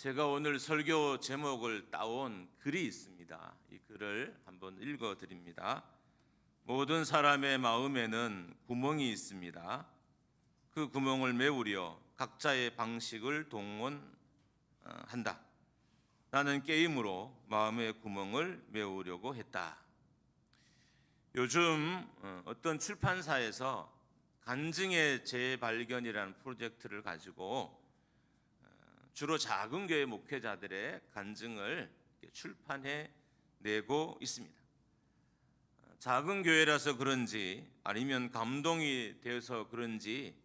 제가 오늘 설교 제목을 따온 글이 있습니다. 이 글을 한번 읽어 드립니다. 모든 사람의 마음에는 구멍이 있습니다. 그 구멍을 메우려 각자의 방식을 동원한다. 나는 게임으로 마음의 구멍을 메우려고 했다. 요즘 어떤 출판사에서 간증의 재발견이라는 프로젝트를 가지고 주로 작은 교회 목회자들의 간증을 출판해 내고 있습니다. 작은 교회라서 그런지 아니면 감동이 되어서 그런지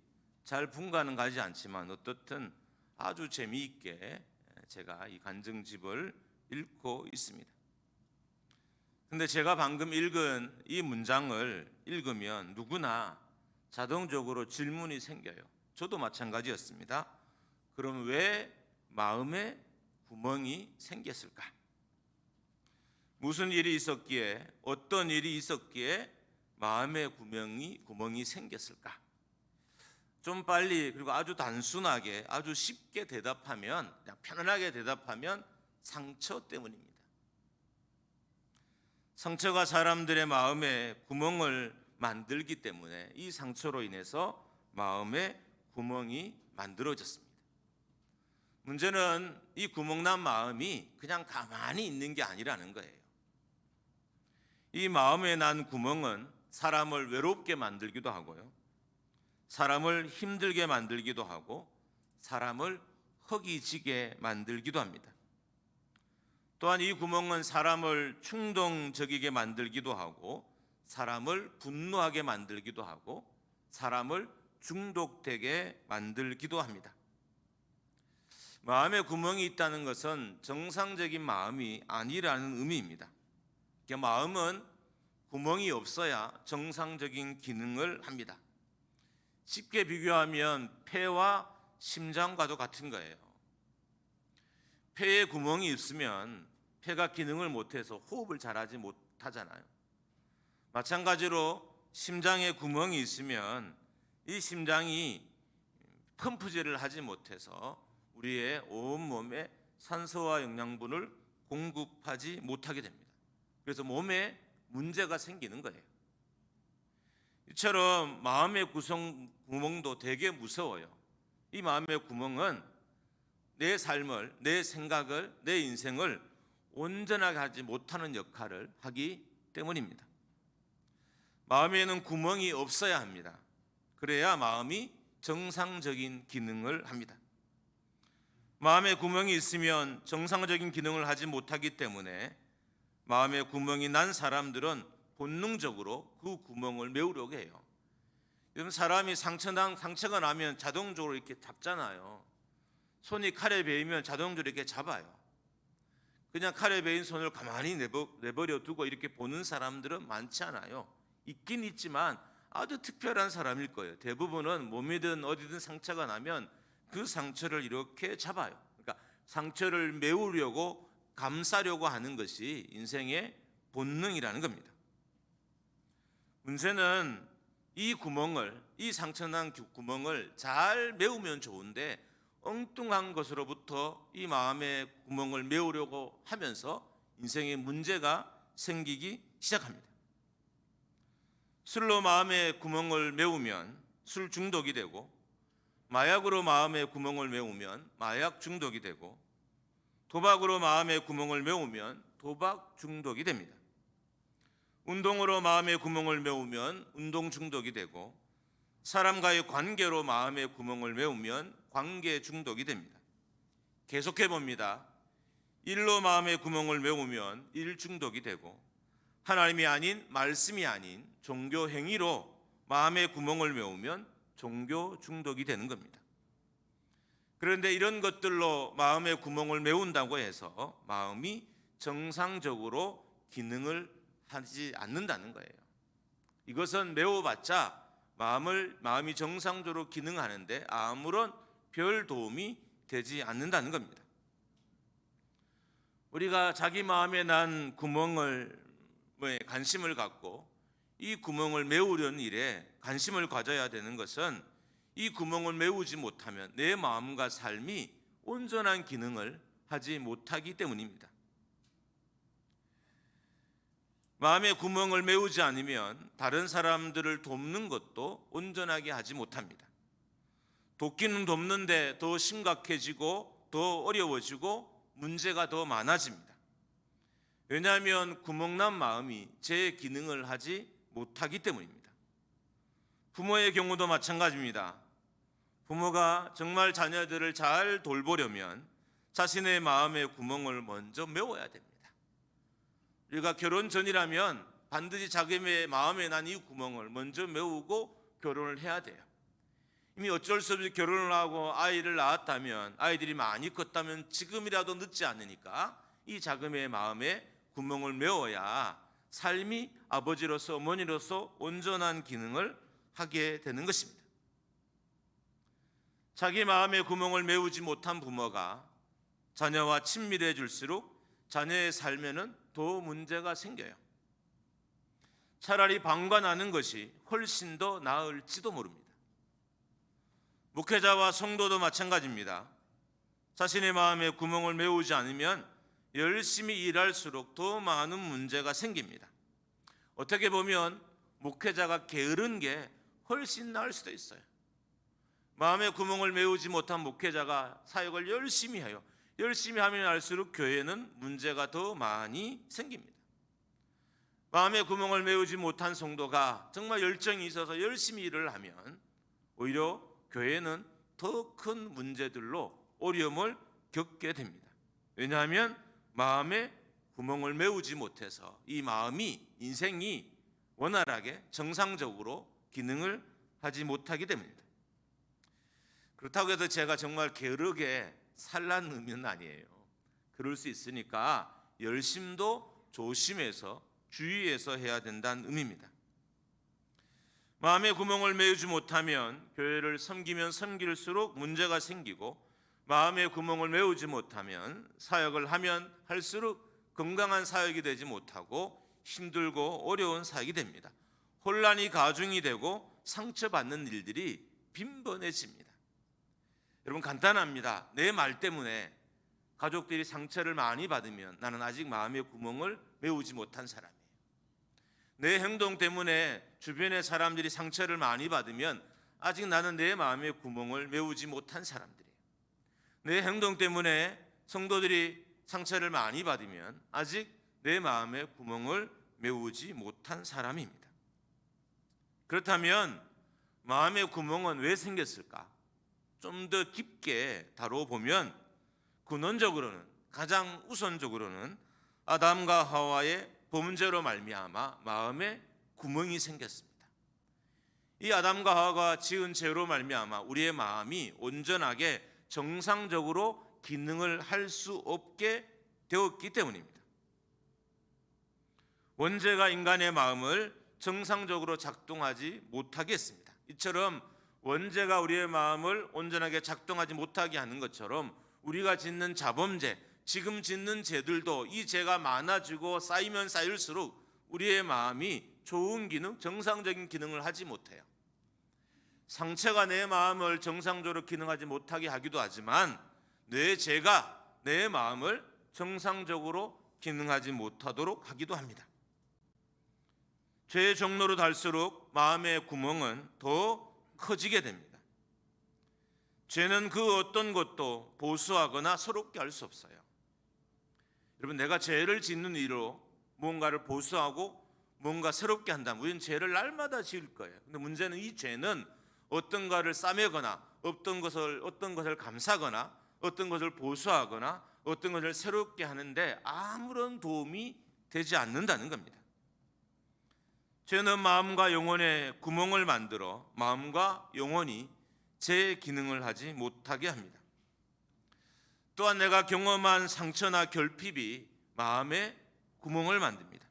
잘 분간은 가지 않지만 어떻든 아주 재미있게 제가 이 간증집을 읽고 있습니다. 근데 제가 방금 읽은 이 문장을 읽으면 누구나 자동적으로 질문이 생겨요. 저도 마찬가지였습니다. 그럼 왜 마음에 구멍이 생겼을까? 무슨 일이 있었기에, 어떤 일이 있었기에 마음에 구멍이 생겼을까? 좀 빨리 그리고 아주 단순하게 아주 쉽게 대답하면, 그냥 편안하게 대답하면 상처 때문입니다. 상처가 사람들의 마음에 구멍을 만들기 때문에 이 상처로 인해서 마음에 구멍이 만들어졌습니다. 문제는 이 구멍난 마음이 그냥 가만히 있는 게 아니라는 거예요. 이 마음에 난 구멍은 사람을 외롭게 만들기도 하고요, 사람을 힘들게 만들기도 하고, 사람을 허기지게 만들기도 합니다. 또한 이 구멍은 사람을 충동적이게 만들기도 하고, 사람을 분노하게 만들기도 하고, 사람을 중독되게 만들기도 합니다. 마음에 구멍이 있다는 것은 정상적인 마음이 아니라는 의미입니다. 그러니까 마음은 구멍이 없어야 정상적인 기능을 합니다. 쉽게 비교하면 폐와 심장과도 같은 거예요. 폐에 구멍이 있으면 폐가 기능을 못해서 호흡을 잘하지 못하잖아요. 마찬가지로 심장에 구멍이 있으면 이 심장이 펌프질을 하지 못해서 우리의 온몸에 산소와 영양분을 공급하지 못하게 됩니다. 그래서 몸에 문제가 생기는 거예요. 이처럼 마음의 구멍도 되게 무서워요. 이 마음의 구멍은 내 삶을, 내 생각을, 내 인생을 온전하게 하지 못하는 역할을 하기 때문입니다. 마음에는 구멍이 없어야 합니다. 그래야 마음이 정상적인 기능을 합니다. 마음에 구멍이 있으면 정상적인 기능을 하지 못하기 때문에 마음에 구멍이 난 사람들은 본능적으로 그 구멍을 메우려고 해요. 여러분, 사람이 상처가 나면 자동적으로 이렇게 잡잖아요. 손이 칼에 베이면 자동적으로 이렇게 잡아요. 그냥 칼에 베인 손을 가만히 내버려 두고 이렇게 보는 사람들은 많지 않아요. 있긴 있지만 아주 특별한 사람일 거예요. 대부분은 몸이든 어디든 상처가 나면 그 상처를 이렇게 잡아요. 그러니까 상처를 메우려고, 감싸려고 하는 것이 인생의 본능이라는 겁니다. 문제는 이 상처난 구멍을 잘 메우면 좋은데 엉뚱한 것으로부터 이 마음의 구멍을 메우려고 하면서 인생에 문제가 생기기 시작합니다. 술로 마음의 구멍을 메우면 술 중독이 되고, 마약으로 마음의 구멍을 메우면 마약 중독이 되고, 도박으로 마음의 구멍을 메우면 도박 중독이 됩니다. 운동으로 마음의 구멍을 메우면 운동 중독이 되고, 사람과의 관계로 마음의 구멍을 메우면 관계 중독이 됩니다. 계속해 봅니다. 일로 마음의 구멍을 메우면 일 중독이 되고, 하나님이 아닌, 말씀이 아닌 종교 행위로 마음의 구멍을 메우면 종교 중독이 되는 겁니다. 그런데 이런 것들로 마음의 구멍을 메운다고 해서 마음이 정상적으로 기능을 하지 않는다는 거예요. 이것은 메워봤자 마음이 정상적으로 기능하는데 아무런 별 도움이 되지 않는다는 겁니다. 우리가 자기 마음에 난 구멍을 관심을 갖고 이 구멍을 메우려는 일에 관심을 가져야 되는 것은 이 구멍을 메우지 못하면 내 마음과 삶이 온전한 기능을 하지 못하기 때문입니다. 마음의 구멍을 메우지 않으면 다른 사람들을 돕는 것도 온전하게 하지 못합니다. 돕기는 돕는데 더 심각해지고 더 어려워지고 문제가 더 많아집니다. 왜냐하면 구멍난 마음이 제 기능을 하지 못하기 때문입니다. 부모의 경우도 마찬가지입니다. 부모가 정말 자녀들을 잘 돌보려면 자신의 마음의 구멍을 먼저 메워야 됩니다. 우리가 결혼 전이라면 반드시 자기의 마음에 난 이 구멍을 먼저 메우고 결혼을 해야 돼요. 이미 어쩔 수 없이 결혼을 하고 아이를 낳았다면, 아이들이 많이 컸다면 지금이라도 늦지 않으니까 이 자금의 마음에 구멍을 메워야 삶이 아버지로서 어머니로서 온전한 기능을 하게 되는 것입니다. 자기 마음의 구멍을 메우지 못한 부모가 자녀와 친밀해질수록 자녀의 삶에는 더 문제가 생겨요. 차라리 방관하는 것이 훨씬 더 나을지도 모릅니다. 목회자와 성도도 마찬가지입니다. 자신의 마음에 구멍을 메우지 않으면 열심히 일할수록 더 많은 문제가 생깁니다. 어떻게 보면 목회자가 게으른 게 훨씬 나을 수도 있어요. 마음에 구멍을 메우지 못한 목회자가 사역을 열심히 해요. 열심히 하면 할수록 교회는 문제가 더 많이 생깁니다. 마음에 구멍을 메우지 못한 성도가 정말 열정이 있어서 열심히 일을 하면 오히려 교회는 더 큰 문제들로 어려움을 겪게 됩니다. 왜냐하면 마음에 구멍을 메우지 못해서 이 마음이, 인생이 원활하게 정상적으로 기능을 하지 못하기 때문입니다. 그렇다고 해서 제가 정말 게으르게 살라는 의미는 아니에요. 그럴 수 있으니까 열심도 조심해서 주의해서 해야 된다는 의미입니다. 마음의 구멍을 메우지 못하면 교회를 섬기면 섬길수록 문제가 생기고, 마음의 구멍을 메우지 못하면 사역을 하면 할수록 건강한 사역이 되지 못하고 힘들고 어려운 사역이 됩니다. 혼란이 가중이 되고 상처받는 일들이 빈번해집니다. 여러분, 간단합니다. 내 말 때문에 가족들이 상처를 많이 받으면 나는 아직 마음의 구멍을 메우지 못한 사람이에요. 내 행동 때문에 주변의 사람들이 상처를 많이 받으면 아직 나는 내 마음의 구멍을 메우지 못한 사람들이에요. 내 행동 때문에 성도들이 상처를 많이 받으면 아직 내 마음의 구멍을 메우지 못한 사람입니다. 그렇다면 마음의 구멍은 왜 생겼을까? 좀 더 깊게 다뤄보면 근원적으로는, 가장 우선적으로는 아담과 하와의 범죄로 말미암아 마음에 구멍이 생겼습니다. 이 아담과 하와가 지은 죄로 말미암아 우리의 마음이 온전하게 정상적으로 기능을 할 수 없게 되었기 때문입니다. 원죄가 인간의 마음을 정상적으로 작동하지 못하게 했습니다. 이처럼 원죄가 우리의 마음을 온전하게 작동하지 못하게 하는 것처럼 우리가 짓는 자범죄, 지금 짓는 죄들도 이 죄가 많아지고 쌓이면 쌓일수록 우리의 마음이 좋은 기능, 정상적인 기능을 하지 못해요. 상처가 내 마음을 정상적으로 기능하지 못하게 하기도 하지만 내 죄가 내 마음을 정상적으로 기능하지 못하도록 하기도 합니다. 죄의 종로로 갈수록 마음의 구멍은 더 커지게 됩니다. 죄는 그 어떤 것도 보수하거나 새롭게 할 수 없어요. 여러분, 내가 죄를 짓는 이유로 뭔가를 보수하고 뭔가 새롭게 한다면 우리는 죄를 날마다 지을 거예요. 근데 문제는 이 죄는 어떤가를 싸매거나 어떤 것을 감싸거나 어떤 것을 보수하거나 어떤 것을 새롭게 하는데 아무런 도움이 되지 않는다는 겁니다. 죄는 마음과 영혼에 구멍을 만들어 마음과 영혼이 제 기능을 하지 못하게 합니다. 또한 내가 경험한 상처나 결핍이 마음에 구멍을 만듭니다.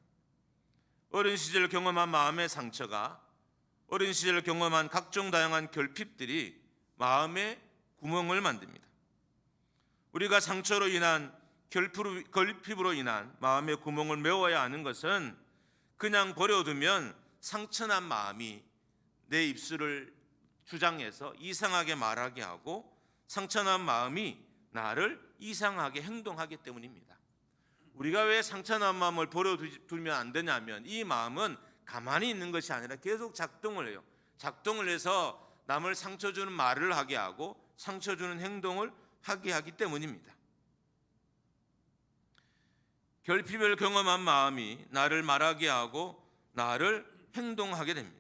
어린 시절 경험한 마음의 상처가, 어린 시절 경험한 각종 다양한 결핍들이 마음에 구멍을 만듭니다. 우리가 상처로 인한 결핍으로 인한 마음의 구멍을 메워야 하는 것은 그냥 버려두면 상처난 마음이 내 입술을 주장해서 이상하게 말하게 하고 상처난 마음이 나를 이상하게 행동하기 때문입니다. 우리가 왜 상처난 마음을 버려두면 안 되냐면 이 마음은 가만히 있는 것이 아니라 계속 작동을 해요. 작동을 해서 남을 상처 주는 말을 하게 하고 상처 주는 행동을 하게 하기 때문입니다. 결핍을 경험한 마음이 나를 말하게 하고 나를 행동하게 됩니다.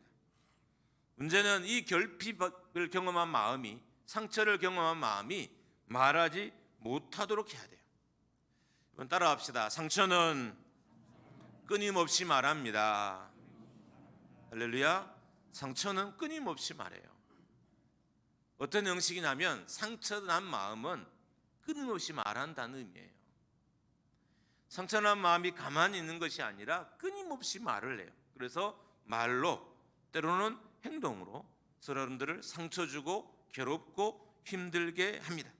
문제는 이 결핍을 경험한 마음이, 상처를 경험한 마음이 말하지 못하도록 해야 돼요. 이번 따라합시다. 상처는 끊임없이 말합니다. 할렐루야. 상처는 끊임없이 말해요. 어떤 형식이냐면 상처난 마음은 끊임없이 말한다는 의미예요. 상처난 마음이 가만히 있는 것이 아니라 끊임없이 말을 해요. 그래서 말로, 때로는 행동으로 사람들을 상처 주고 괴롭고 힘들게 합니다.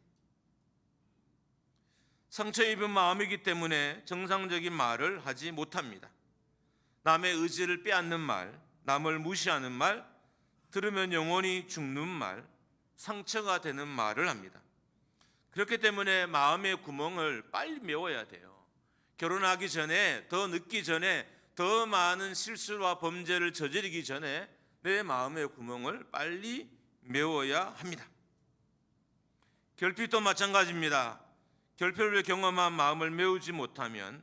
상처 입은 마음이기 때문에 정상적인 말을 하지 못합니다. 남의 의지를 빼앗는 말, 남을 무시하는 말, 들으면 영원히 죽는 말, 상처가 되는 말을 합니다. 그렇기 때문에 마음의 구멍을 빨리 메워야 돼요. 결혼하기 전에, 더 늦기 전에, 더 많은 실수와 범죄를 저지르기 전에 내 마음의 구멍을 빨리 메워야 합니다. 결핍도 마찬가지입니다. 결핍을 경험한 마음을 메우지 못하면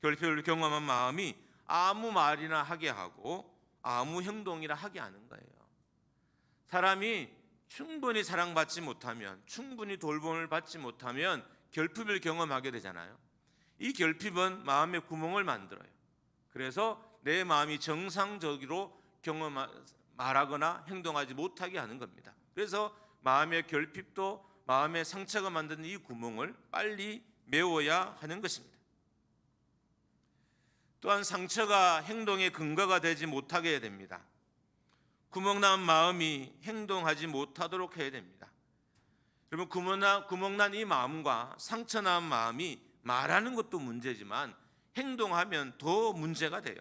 결핍을 경험한 마음이 아무 말이나 하게 하고 아무 행동이나 하게 하는 거예요. 사람이 충분히 사랑받지 못하면, 충분히 돌봄을 받지 못하면 결핍을 경험하게 되잖아요. 이 결핍은 마음의 구멍을 만들어요. 그래서 내 마음이 정상적으로 말하거나 행동하지 못하게 하는 겁니다. 그래서 마음의 결핍도 마음의 상처가 만드는 이 구멍을 빨리 메워야 하는 것입니다. 또한 상처가 행동의 근거가 되지 못하게 해야 됩니다. 구멍난 마음이 행동하지 못하도록 해야 됩니다. 여러분, 구멍난 이 마음과 상처난 마음이 말하는 것도 문제지만 행동하면 더 문제가 돼요.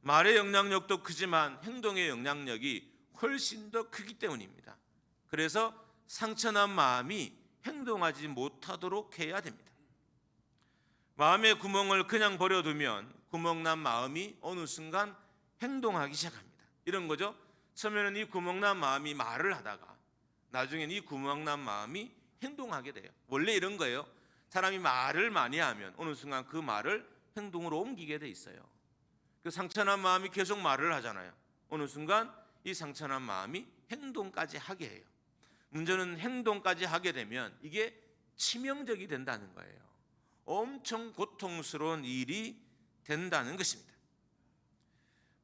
말의 영향력도 크지만 행동의 영향력이 훨씬 더 크기 때문입니다. 그래서 상처난 마음이 행동하지 못하도록 해야 됩니다. 마음의 구멍을 그냥 버려두면 구멍난 마음이 어느 순간 행동하기 시작합니다. 이런 거죠. 처음에는 이 구멍난 마음이 말을 하다가 나중엔 이 구멍난 마음이 행동하게 돼요. 원래 이런 거예요. 사람이 말을 많이 하면 어느 순간 그 말을 행동으로 옮기게 돼 있어요. 그 상처난 마음이 계속 말을 하잖아요. 어느 순간 이 상처난 마음이 행동까지 하게 해요. 문제는 행동까지 하게 되면 이게 치명적이 된다는 거예요. 엄청 고통스러운 일이 된다는 것입니다.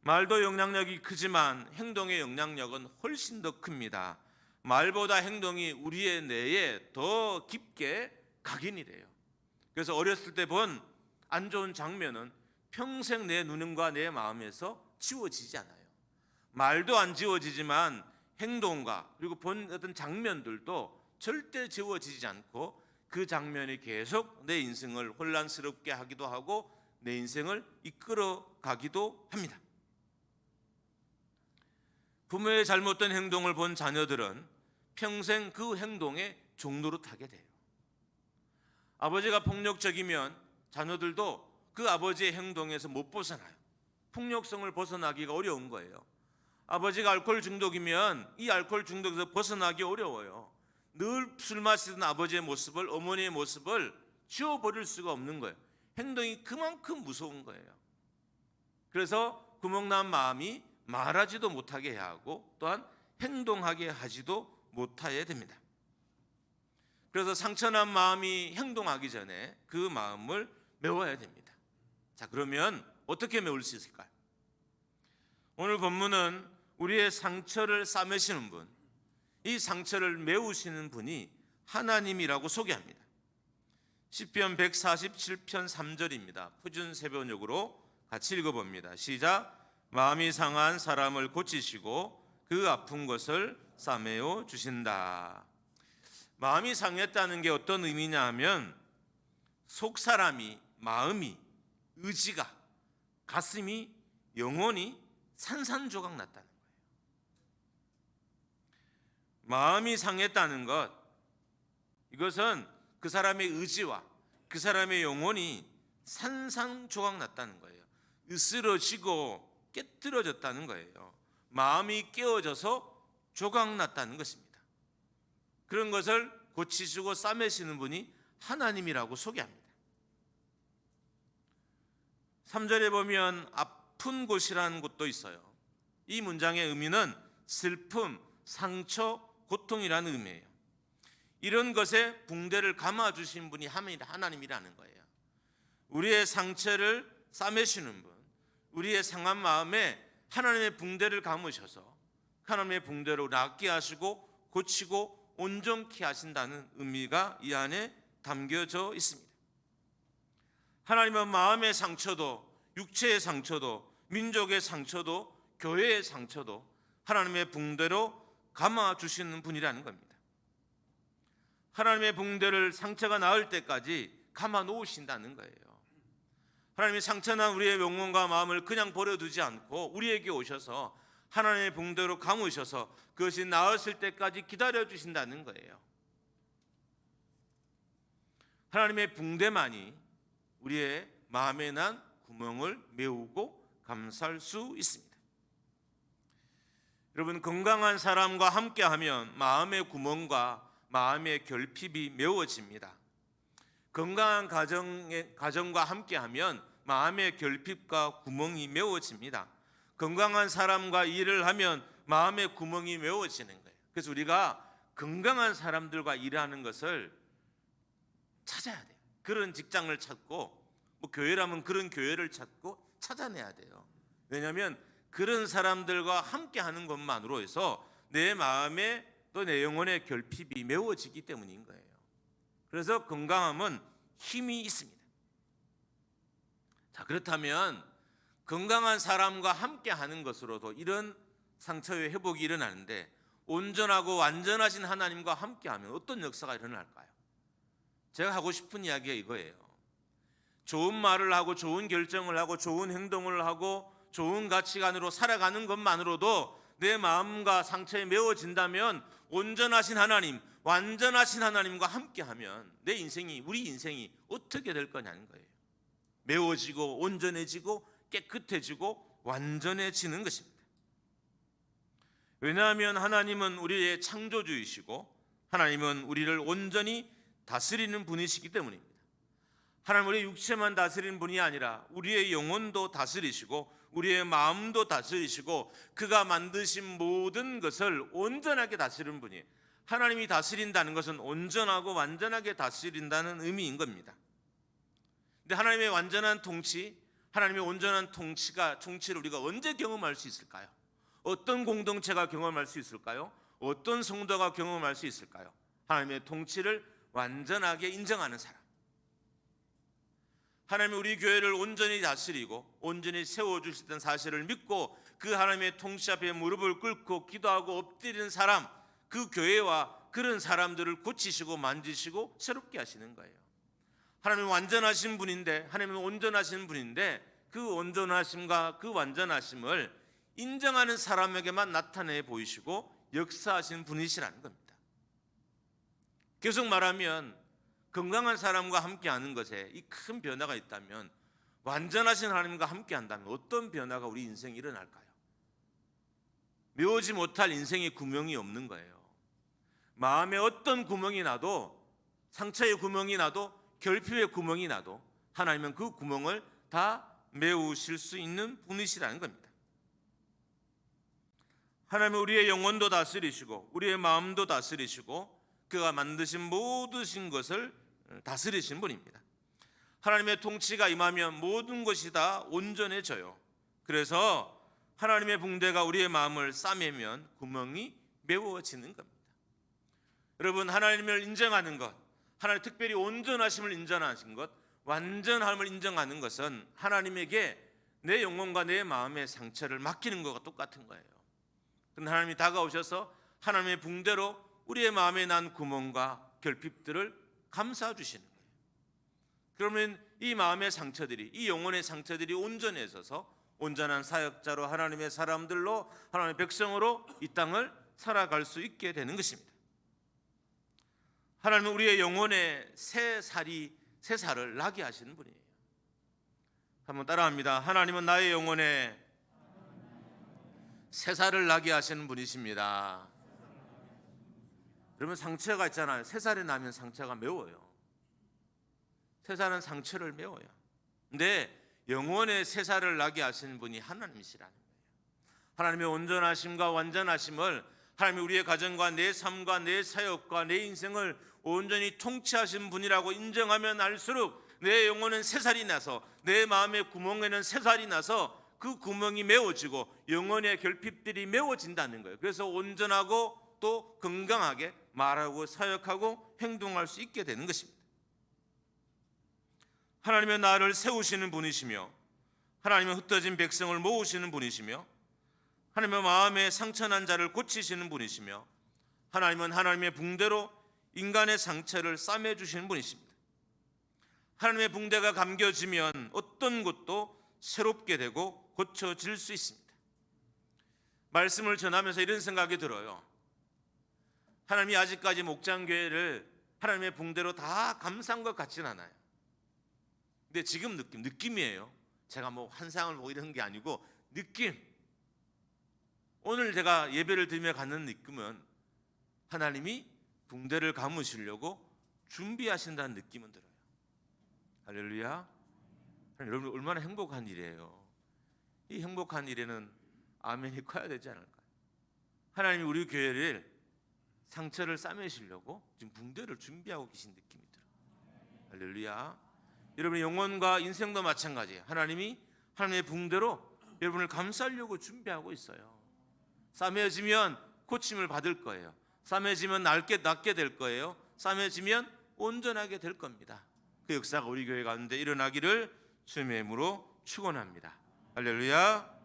말도 영향력이 크지만 행동의 영향력은 훨씬 더 큽니다. 말보다 행동이 우리의 뇌에 더 깊게 각인이 돼요. 그래서 어렸을 때 본 안 좋은 장면은 평생 내 눈과 내 마음에서 지워지지 않아요. 말도 안 지워지지만 행동과 그리고 본 어떤 장면들도 절대 지워지지 않고 그 장면이 계속 내 인생을 혼란스럽게 하기도 하고 내 인생을 이끌어 가기도 합니다. 부모의 잘못된 행동을 본 자녀들은 평생 그 행동의 종로로 타게 돼요. 아버지가 폭력적이면 자녀들도 그 아버지의 행동에서 못 벗어나요. 폭력성을 벗어나기가 어려운 거예요. 아버지가 알코올 중독이면 이 알코올 중독에서 벗어나기 어려워요. 늘 술 마시던 아버지의 모습을, 어머니의 모습을 지워버릴 수가 없는 거예요. 행동이 그만큼 무서운 거예요. 그래서 구멍난 마음이 말하지도 못하게 해야 하고 또한 행동하게 하지도 못하게 됩니다. 그래서 상처난 마음이 행동하기 전에 그 마음을 메워야 됩니다. 자, 그러면 어떻게 메울 수 있을까요? 오늘 본문은 우리의 상처를 싸매시는 분, 이 상처를 메우시는 분이 하나님이라고 소개합니다. 시편 147편 3절입니다. 표준 세번역으로 같이 읽어봅니다. 시작. 마음이 상한 사람을 고치시고 그 아픈 것을 싸매어 주신다. 마음이 상했다는 게 어떤 의미냐 하면 속 사람이, 마음이, 의지가, 가슴이, 영혼이 산산조각 났다는 거예요. 마음이 상했다는 것, 이것은 그 사람의 의지와 그 사람의 영혼이 산산조각 났다는 거예요. 으스러지고 깨뜨려졌다는 거예요. 마음이 깨어져서 조각 났다는 것입니다. 그런 것을 고치시고 싸매시는 분이 하나님이라고 소개합니다. 3절에 보면 아픈 곳이라는 곳도 있어요. 이 문장의 의미는 슬픔, 상처, 고통이라는 의미예요. 이런 것에 붕대를 감아주신 분이 하나님이라는 거예요. 우리의 상처를 싸매시는 분, 우리의 상한 마음에 하나님의 붕대를 감으셔서 하나님의 붕대로 낫게 하시고 고치고 온전케 하신다는 의미가 이 안에 담겨져 있습니다. 하나님은 마음의 상처도, 육체의 상처도, 민족의 상처도, 교회의 상처도 하나님의 붕대로 감아주시는 분이라는 겁니다. 하나님의 붕대를 상처가 나을 때까지 감아 놓으신다는 거예요. 하나님이 상처난 우리의 영혼과 마음을 그냥 버려두지 않고 우리에게 오셔서 하나님의 붕대로 감으셔서 그것이 나았을 때까지 기다려주신다는 거예요. 하나님의 붕대만이 우리의 마음에 난 구멍을 메우고 감쌀 수 있습니다. 여러분, 건강한 사람과 함께하면 마음의 구멍과 마음의 결핍이 메워집니다. 건강한 가정과 함께하면 마음의 결핍과 구멍이 메워집니다. 건강한 사람과 일을 하면 마음의 구멍이 메워지는 거예요. 그래서 우리가 건강한 사람들과 일하는 것을 찾아야 돼요. 그런 직장을 찾고 교회라면 그런 교회를 찾고 찾아내야 돼요. 왜냐하면 그런 사람들과 함께하는 것만으로 해서 내 마음에 또 내 영혼의 결핍이 메워지기 때문인 거예요. 그래서 건강함은 힘이 있습니다. 자, 그렇다면 건강한 사람과 함께하는 것으로도 이런 상처의 회복이 일어나는데 온전하고 완전하신 하나님과 함께하면 어떤 역사가 일어날까요? 제가 하고 싶은 이야기가 이거예요. 좋은 말을 하고 좋은 결정을 하고 좋은 행동을 하고 좋은 가치관으로 살아가는 것만으로도 내 마음과 상처에 메워진다면 온전하신 하나님, 완전하신 하나님과 함께하면 내 인생이, 우리 인생이 어떻게 될 거냐는 거예요. 메워지고 온전해지고 깨끗해지고 완전해지는 것입니다. 왜냐하면 하나님은 우리의 창조주이시고 하나님은 우리를 온전히 다스리는 분이시기 때문입니다. 하나님은 우리의 육체만 다스리는 분이 아니라 우리의 영혼도 다스리시고 우리의 마음도 다스리시고 그가 만드신 모든 것을 온전하게 다스리는 분이에요. 하나님이 다스린다는 것은 온전하고 완전하게 다스린다는 의미인 겁니다. 근데 하나님의 완전한 통치, 하나님의 온전한 통치를 우리가 언제 경험할 수 있을까요? 어떤 공동체가 경험할 수 있을까요? 어떤 성도가 경험할 수 있을까요? 하나님의 통치를 완전하게 인정하는 사람. 하나님이 우리 교회를 온전히 다스리고 온전히 세워주시던 사실을 믿고 그 하나님의 통치 앞에 무릎을 꿇고 기도하고 엎드리는 사람, 그 교회와 그런 사람들을 고치시고 만지시고 새롭게 하시는 거예요. 하나님은 완전하신 분인데, 하나님은 온전하신 분인데 그 온전하심과 그 완전하심을 인정하는 사람에게만 나타내 보이시고 역사하시는 분이시라는 겁니다. 계속 말하면 건강한 사람과 함께하는 것에 이 큰 변화가 있다면 완전하신 하나님과 함께한다면 어떤 변화가 우리 인생에 일어날까요? 메우지 못할 인생의 구멍이 없는 거예요. 마음에 어떤 구멍이 나도, 상처의 구멍이 나도, 결핍의 구멍이 나도 하나님은 그 구멍을 다 메우실 수 있는 분이시라는 겁니다. 하나님은 우리의 영혼도 다스리시고 우리의 마음도 다스리시고 그가 만드신 모든 것을 다스리신 분입니다. 하나님의 통치가 임하면 모든 것이 다 온전해져요. 그래서 하나님의 붕대가 우리의 마음을 싸매면 구멍이 메워지는 겁니다. 여러분, 하나님을 인정하는 것, 하나님 특별히 온전하심을 인정하신 것, 완전함을 인정하는 것은 하나님에게 내 영혼과 내 마음의 상처를 맡기는 것과 똑같은 거예요. 그런데 하나님이 다가오셔서 하나님의 붕대로 우리의 마음에 난 구멍과 결핍들을 감싸주시는 거예요. 그러면 이 마음의 상처들이, 이 영혼의 상처들이 온전해져서 온전한 사역자로 하나님의 사람들로, 하나님의 백성으로 이 땅을 살아갈 수 있게 되는 것입니다. 하나님은 우리의 영혼에 새 살을 나게 하시는 분이에요. 한번 따라합니다. 하나님은 나의 영혼에 새 살을 나게 하시는 분이십니다. 그러면 상처가 있잖아요. 새 살이 나면 상처가 매워요. 새 살은 상처를 메워요. 근데 영혼의 새 살을 나게 하시는 분이 하나님이시라는 거예요. 하나님의 온전하심과 완전하심을, 하나님이 우리의 가정과 내 삶과 내 사역과 내 인생을 온전히 통치하신 분이라고 인정하면 알수록 내 영혼은 새 살이 나서, 내 마음의 구멍에는 새 살이 나서 그 구멍이 메워지고 영혼의 결핍들이 메워진다는 거예요. 그래서 온전하고 또 건강하게 말하고 사역하고 행동할 수 있게 되는 것입니다. 하나님은 나를 세우시는 분이시며, 하나님은 흩어진 백성을 모으시는 분이시며, 하나님은 마음에 상처난 자를 고치시는 분이시며, 하나님은 하나님의 붕대로 인간의 상처를 싸매주시는 분이십니다. 하나님의 붕대가 감겨지면 어떤 것도 새롭게 되고 고쳐질 수 있습니다. 말씀을 전하면서 이런 생각이 들어요. 하나님이 아직까지 목장교회를 하나님의 붕대로 다 감싼 것 같지는 않아요. 근데 지금 느낌이에요. 제가 뭐 환상을 보고 이런 게 아니고 느낌. 오늘 제가 예배를 드리며 갖는 느낌은 하나님이 붕대를 감으시려고 준비하신다는 느낌은 들어요. 할렐루야. 여러분 얼마나 행복한 일이에요. 이 행복한 일에는 아멘이 커야 되지 않을까요? 하나님이 우리 교회를 상처를 싸매시려고 지금 붕대를 준비하고 계신 느낌이 들어요. 할렐루야. 여러분의 영혼과 인생도 마찬가지예요. 하나님이 하나님의 붕대로 여러분을 감싸려고 준비하고 있어요. 싸매지면 고침을 받을 거예요. 싸매지면 낫게 될 거예요. 싸매지면 온전하게 될 겁니다. 그 역사가 우리 교회 가운데 일어나기를 주님의 이름으로 축원합니다. 할렐루야.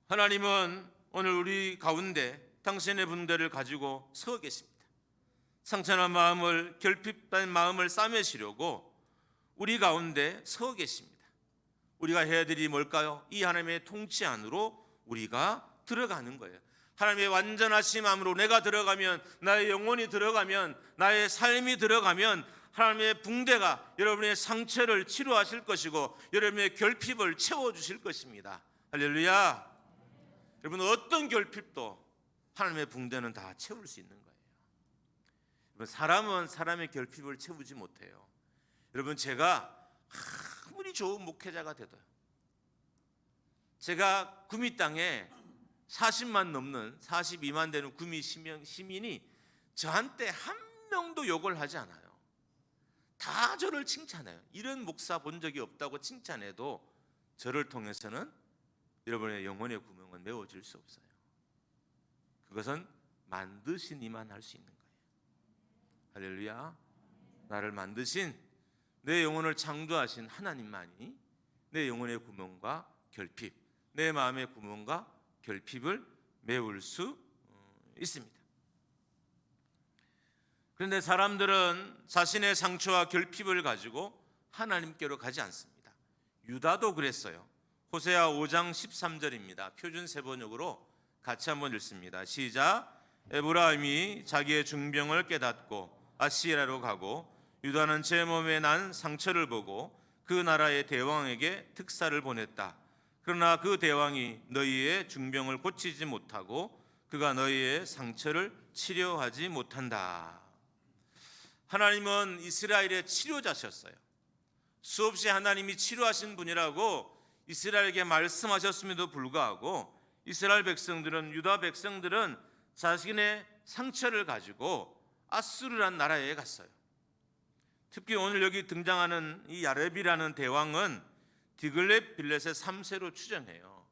하나님은 오늘 우리 가운데 당신의 붕대를 가지고 서 계십니다. 상처난 마음을, 결핍된 마음을 싸매시려고 우리 가운데 서 계십니다. 우리가 해야 될 일이 뭘까요? 이 하나님의 통치 안으로 우리가 들어가는 거예요. 하나님의 완전하신 마음으로 내가 들어가면, 나의 영혼이 들어가면, 나의 삶이 들어가면 하나님의 붕대가 여러분의 상처를 치료하실 것이고 여러분의 결핍을 채워주실 것입니다. 할렐루야. 여러분 어떤 결핍도 하나님의 붕대는 다 채울 수 있는 거예요. 여러분 사람은 사람의 결핍을 채우지 못해요. 여러분 제가 아무리 좋은 목회자가 돼도요, 제가 구미 땅에 40만 넘는 42만 되는 구미 시민이 저한테 한 명도 욕을 하지 않아요. 다 저를 칭찬해요. 이런 목사 본 적이 없다고 칭찬해도 저를 통해서는 여러분의 영혼의 구멍은 메워질 수 없어요. 그것은 만드신 이만 할 수 있는 거예요. 할렐루야. 나를 만드신, 내 영혼을 창조하신 하나님만이 내 영혼의 구멍과 결핍, 내 마음의 구멍과 결핍을 메울 수 있습니다. 그런데 사람들은 자신의 상처와 결핍을 가지고 하나님께로 가지 않습니다. 유다도 그랬어요. 호세아 5장 13절입니다. 표준 세번역으로 같이 한번 읽습니다. 시작. 에브라임이 자기의 중병을 깨닫고 아시리아로 가고 유다는 제 몸에 난 상처를 보고 그 나라의 대왕에게 특사를 보냈다. 그러나 그 대왕이 너희의 중병을 고치지 못하고 그가 너희의 상처를 치료하지 못한다. 하나님은 이스라엘의 치료자셨어요. 수없이 하나님이 치료하신 분이라고 이스라엘에게 말씀하셨음에도 불구하고 이스라엘 백성들은, 유다 백성들은 자신의 상처를 가지고 아수르라는 나라에 갔어요. 특히 오늘 여기 등장하는 이 야렙이라는 대왕은 디글렛 빌렛의 3세로 추정해요.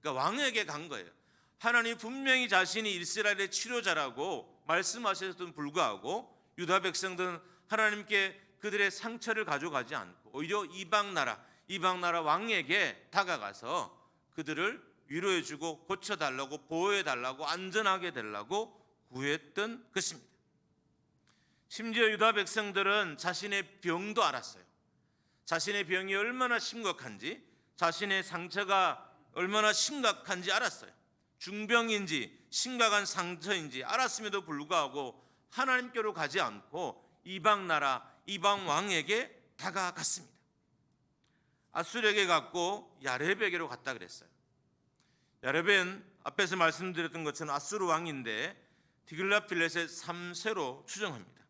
그러니까 왕에게 간 거예요. 하나님 분명히 자신이 이스라엘의 치료자라고 말씀하셨음에도 불구하고 유다 백성들은 하나님께 그들의 상처를 가져가지 않고 오히려 이방 나라 왕에게 다가가서 그들을 위로해주고 고쳐달라고, 보호해달라고, 안전하게 되려고 구했던 것입니다. 심지어 유다 백성들은 자신의 병도 알았어요. 자신의 병이 얼마나 심각한지, 자신의 상처가 얼마나 심각한지 알았어요. 중병인지 심각한 상처인지 알았음에도 불구하고 하나님께로 가지 않고 이방 나라, 이방 왕에게 다가갔습니다. 아수르에게 갔고 야렙에게로 갔다 그랬어요. 야렙은 앞에서 말씀드렸던 것처럼 아수르 왕인데 디글랏필레셋 3세로 추정합니다.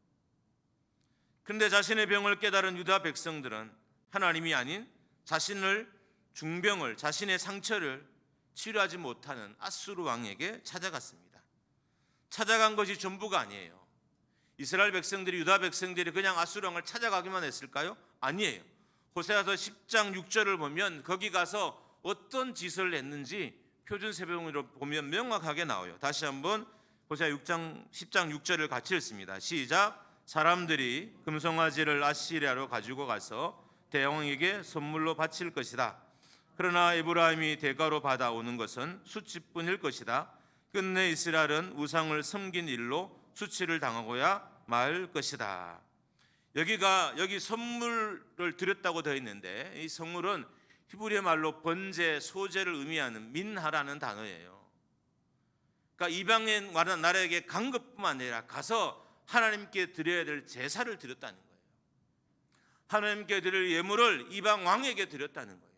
그런데 자신의 병을 깨달은 유다 백성들은 하나님이 아닌 자신을 중병을, 자신의 상처를 치료하지 못하는 아수르 왕에게 찾아갔습니다. 찾아간 것이 전부가 아니에요. 이스라엘 백성들이, 유다 백성들이 그냥 아수르 왕을 찾아가기만 했을까요? 아니에요. 호세아서 10장 6절을 보면 거기 가서 어떤 짓을 했는지 표준세번으로 보면 명확하게 나와요. 다시 한번 호세아 10장 6절을 같이 읽습니다. 시작. 사람들이 금송아지를 아시리아로 가지고 가서 대왕에게 선물로 바칠 것이다. 그러나 에브라임이 대가로 받아오는 것은 수치뿐일 것이다. 끝내 이스라엘은 우상을 섬긴 일로 수치를 당하고야 말 것이다. 여기 선물을 드렸다고 되어 있는데 이 선물은 히브리 말로 번제, 소제를 의미하는 민하라는 단어예요. 그러니까 이방인 나라에게 간 것뿐만 아니라 가서 하나님께 드려야 될 제사를 드렸다는 거예요. 하나님께 드릴 예물을 이방 왕에게 드렸다는 거예요.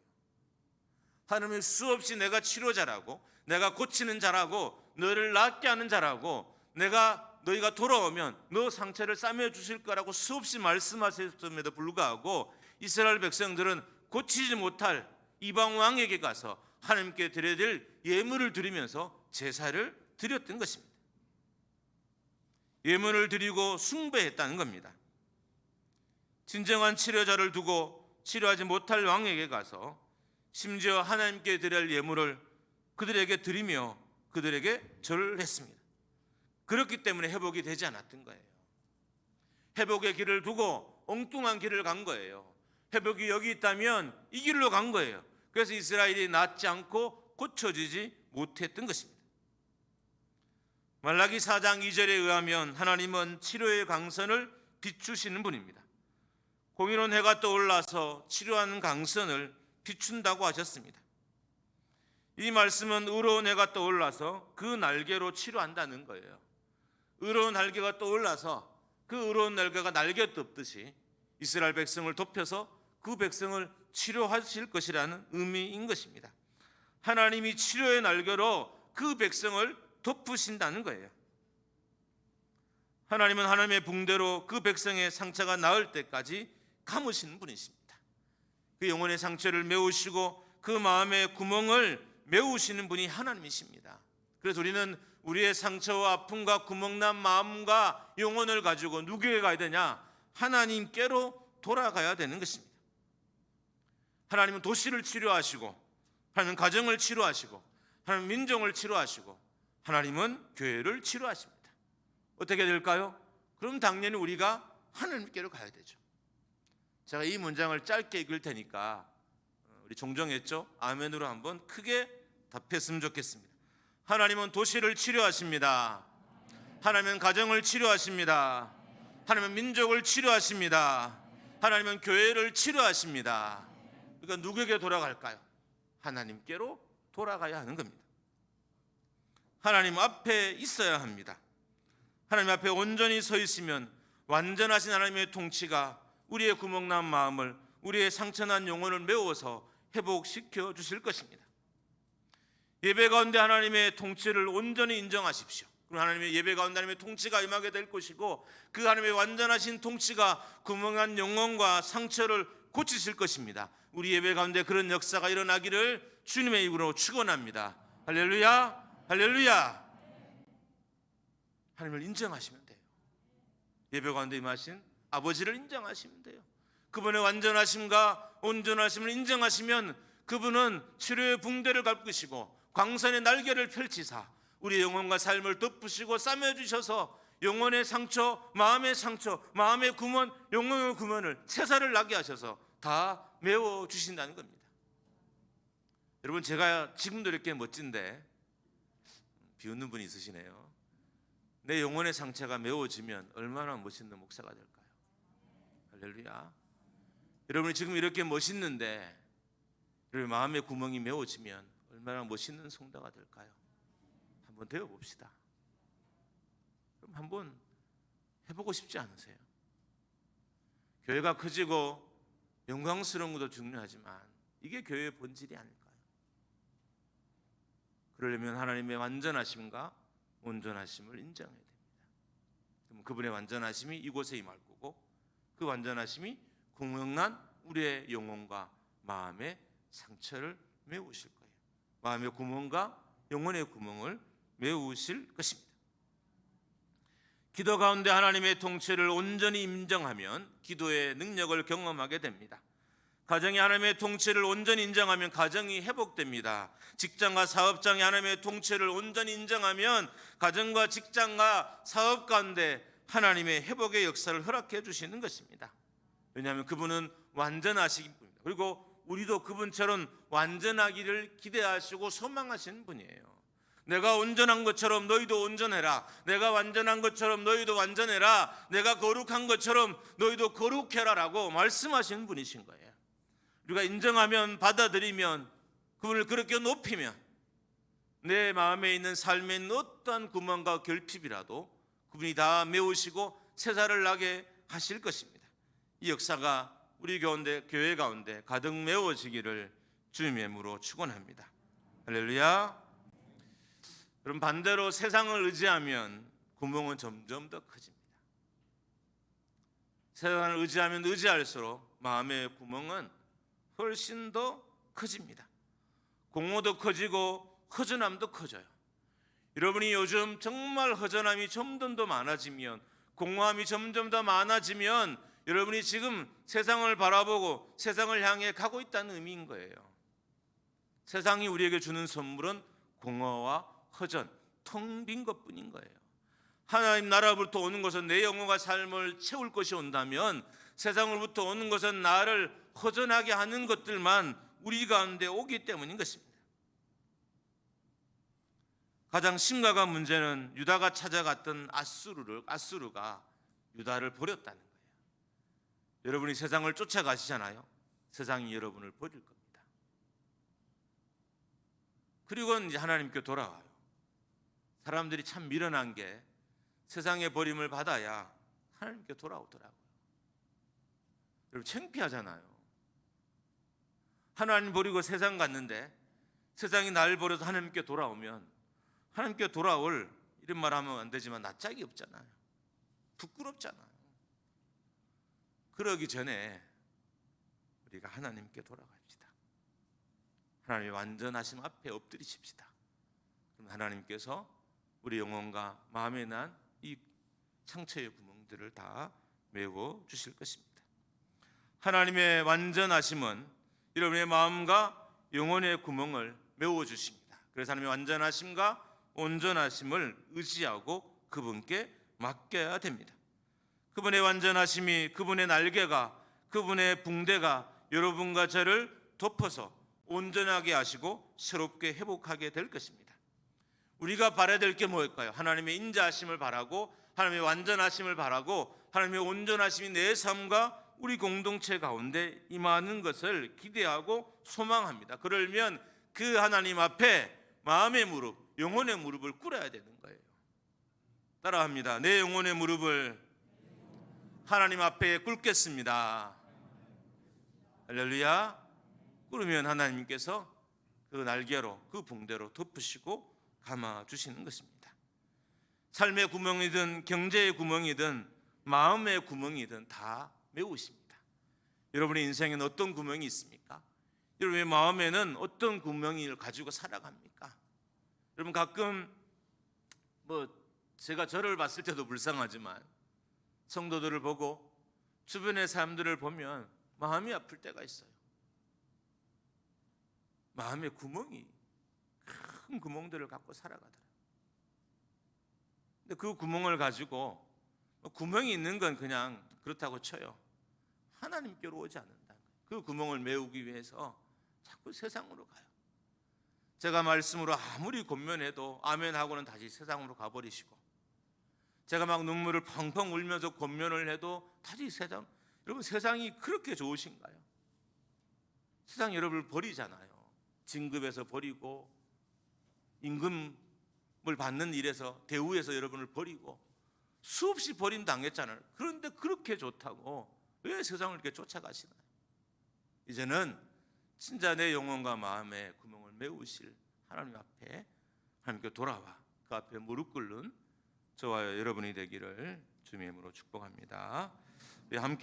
하나님이 수없이 내가 치료자라고, 내가 고치는 자라고, 너를 낫게 하는 자라고, 너희가 돌아오면 너 상처를 싸매어 주실 거라고 수없이 말씀하셨음에도 불구하고 이스라엘 백성들은 고치지 못할 이방 왕에게 가서 하나님께 드려야 될 예물을 드리면서 제사를 드렸던 것입니다. 예물을 드리고 숭배했다는 겁니다. 진정한 치료자를 두고 치료하지 못할 왕에게 가서 심지어 하나님께 드려야 할 예물을 그들에게 드리며 그들에게 절을 했습니다. 그렇기 때문에 회복이 되지 않았던 거예요. 회복의 길을 두고 엉뚱한 길을 간 거예요. 회복이 여기 있다면 이 길로 간 거예요. 그래서 이스라엘이 낫지 않고 고쳐지지 못했던 것입니다. 말라기 4장 2절에 의하면 하나님은 치료의 강선을 비추시는 분입니다. 공의로운 해가 떠올라서 치료하는 강선을 비춘다고 하셨습니다. 이 말씀은 의로운 해가 떠올라서 그 날개로 치료한다는 거예요. 의로운 날개가 떠올라서 그 의로운 날개가 날개 덮듯이 이스라엘 백성을 덮여서 그 백성을 치료하실 것이라는 의미인 것입니다. 하나님이 치료의 날개로 그 백성을 덮으신다는 거예요. 하나님은 하나님의 붕대로 그 백성의 상처가 나을 때까지 감으시는 분이십니다. 그 영혼의 상처를 메우시고 그 마음의 구멍을 메우시는 분이 하나님이십니다. 그래서 우리는 우리의 상처와 아픔과 구멍난 마음과 영혼을 가지고 누구에게 가야 되냐? 하나님께로 돌아가야 되는 것입니다. 하나님은 도시를 치료하시고, 하나님은 가정을 치료하시고, 하나님은 민족을 치료하시고, 하나님은 교회를 치료하십니다. 어떻게 될까요? 그럼 당연히 우리가 하나님께로 가야 되죠. 제가 이 문장을 짧게 읽을 테니까 우리 종종했죠? 아멘으로 한번 크게 답했으면 좋겠습니다. 하나님은 도시를 치료하십니다. 하나님은 가정을 치료하십니다. 하나님은 민족을 치료하십니다. 하나님은 교회를 치료하십니다. 그러니까 누구에게 돌아갈까요? 하나님께로 돌아가야 하는 겁니다. 하나님 앞에 있어야 합니다. 하나님 앞에 온전히 서 있으면 완전하신 하나님의 통치가 우리의 구멍난 마음을, 우리의 상처난 영혼을 메워서 회복시켜 주실 것입니다. 예배 가운데 하나님의 통치를 온전히 인정하십시오. 그럼 하나님의 예배 가운데 하나님의 통치가 임하게 될 것이고, 그 하나님의 완전하신 통치가 구멍난 영혼과 상처를 고치실 것입니다. 우리 예배 가운데 그런 역사가 일어나기를 주님의 이름으로 축원합니다. 할렐루야, 할렐루야. 하나님을 인정하시면 돼요. 예배 가운데 임하신 아버지를 인정하시면 돼요. 그분의 완전하심과 온전하심을 인정하시면 그분은 치료의 붕대를 갚으시고 광선의 날개를 펼치사 우리 영혼과 삶을 덮으시고 싸매주셔서 영혼의 상처, 마음의 구멍, 영혼의 구멍을 채살을 나게 하셔서 다 메워주신다는 겁니다. 여러분, 제가 지금도 이렇게 멋진데 비웃는 분이 있으시네요. 내 영혼의 상처가 메워지면 얼마나 멋있는 목사가 될까요? 할렐루야. 여러분이 지금 이렇게 멋있는데 여러분 마음의 구멍이 메워지면 얼마나 멋있는 성도가 될까요? 한번 되어봅시다. 그럼 한번 해보고 싶지 않으세요? 교회가 커지고 영광스러운 것도 중요하지만 이게 교회의 본질이 아닐까요? 그러려면 하나님의 완전하심과 온전하심을 인정해야 됩니다. 그럼 그분의 완전하심이 이곳에 임할 거고, 그 완전하심이 구멍난 우리의 영혼과 마음의 상처를 메우실 거예요. 마음의 구멍과 영혼의 구멍을 메우실 것입니다. 기도 가운데 하나님의 통치를 온전히 인정하면 기도의 능력을 경험하게 됩니다. 가정이 하나님의 통치를 온전히 인정하면 가정이 회복됩니다. 직장과 사업장이 하나님의 통치를 온전히 인정하면 가정과 직장과 사업 가운데 하나님의 회복의 역사를 허락해 주시는 것입니다. 왜냐하면 그분은 완전하시기 때문입니다. 그리고 우리도 그분처럼 완전하기를 기대하시고 소망하시는 분이에요. 내가 온전한 것처럼 너희도 온전해라. 내가 완전한 것처럼 너희도 완전해라. 내가 거룩한 것처럼 너희도 거룩해라 라고 말씀하시는 분이신 거예요. 우리가 인정하면, 받아들이면, 그분을 그렇게 높이면 내 마음에 있는 삶에 있는 어떠한 구멍과 결핍이라도 그분이 다 메우시고 새살을 나게 하실 것입니다. 이 역사가 우리 교회 가운데 가득 메워지기를 주님의 이름으로 축원합니다. 할렐루야. 그럼 반대로 세상을 의지하면 구멍은 점점 더 커집니다. 세상을 의지하면 의지할수록 마음의 구멍은 훨씬 더 커집니다. 공허도 커지고 허전함도 커져요. 여러분이 요즘 정말 허전함이 점점 더 많아지면, 공허함이 점점 더 많아지면 여러분이 지금 세상을 바라보고 세상을 향해 가고 있다는 의미인 거예요. 세상이 우리에게 주는 선물은 공허와 허전, 텅 빈 것뿐인 거예요. 하나님 나라로부터 오는 것은 내 영혼과 삶을 채울 것이 온다면 세상으로부터 오는 것은 나를 허전하게 하는 것들만 우리 가운데 오기 때문인 것입니다. 가장 심각한 문제는 유다가 찾아갔던 아수르가 유다를 버렸다는 거예요. 여러분이 세상을 쫓아가시잖아요. 세상이 여러분을 버릴 겁니다. 그리고 이제 하나님께 돌아와요. 사람들이 참 미련한 게 세상의 버림을 받아야 하나님께 돌아오더라고요. 여러분 창피하잖아요. 하나님 버리고 세상 갔는데 세상이 날 버려서 하나님께 돌아오면 하나님께 돌아올, 이런 말 하면 안 되지만 낯짝이 없잖아요. 부끄럽잖아요. 그러기 전에 우리가 하나님께 돌아갑시다. 하나님의 완전하심 앞에 엎드리십시다. 그럼 하나님께서 우리 영혼과 마음에 난 이 상처의 구멍들을 다 메워 주실 것입니다. 하나님의 완전하심은 여러분의 마음과 영혼의 구멍을 메워 주십니다. 그래서 하나님의 완전하심과 온전하심을 의지하고 그분께 맡겨야 됩니다. 그분의 완전하심이, 그분의 날개가, 그분의 붕대가 여러분과 저를 덮어서 온전하게 하시고 새롭게 회복하게 될 것입니다. 우리가 바라야 될 게 뭘까요? 하나님의 인자하심을 바라고, 하나님의 완전하심을 바라고, 하나님의 온전하심이 내 삶과 우리 공동체 가운데 임하는 것을 기대하고 소망합니다. 그러면 그 하나님 앞에 마음의 무릎, 영혼의 무릎을 꿇어야 되는 거예요. 따라합니다. 내 영혼의 무릎을 하나님 앞에 꿇겠습니다. 할렐루야. 꿇으면 하나님께서 그 날개로, 그 붕대로 덮으시고 감아주시는 것입니다. 삶의 구멍이든 경제의 구멍이든 마음의 구멍이든 다 메우십니다. 여러분의 인생에는 어떤 구멍이 있습니까? 여러분의 마음에는 어떤 구멍을 가지고 살아갑니까? 여러분 가끔 제가 저를 봤을 때도 불쌍하지만 성도들을 보고 주변의 사람들을 보면 마음이 아플 때가 있어요. 마음의 구멍이, 큰 구멍들을 갖고 살아가더라고요. 근데 그 구멍을 가지고, 구멍이 있는 건 그냥 그렇다고 쳐요. 하나님께로 오지 않는다. 그 구멍을 메우기 위해서 자꾸 세상으로 가요. 제가 말씀으로 아무리 권면해도 아멘하고는 다시 세상으로 가버리시고, 제가 막 눈물을 펑펑 울면서 권면을 해도 다시 세상. 여러분 세상이 그렇게 좋으신가요? 세상이 여러분을 버리잖아요. 진급에서 버리고, 임금을 받는 일에서, 대우에서 여러분을 버리고, 수없이 버림 당했잖아요. 그런데 그렇게 좋다고 왜 세상을 이렇게 쫓아가시나요? 이제는 진짜 내 영혼과 마음의 구멍을 메우실 하나님 앞에 하나님께 돌아와 그 앞에 무릎 꿇는 저와 여러분이 되기를 주님의 이름으로 축복합니다. 우리 함께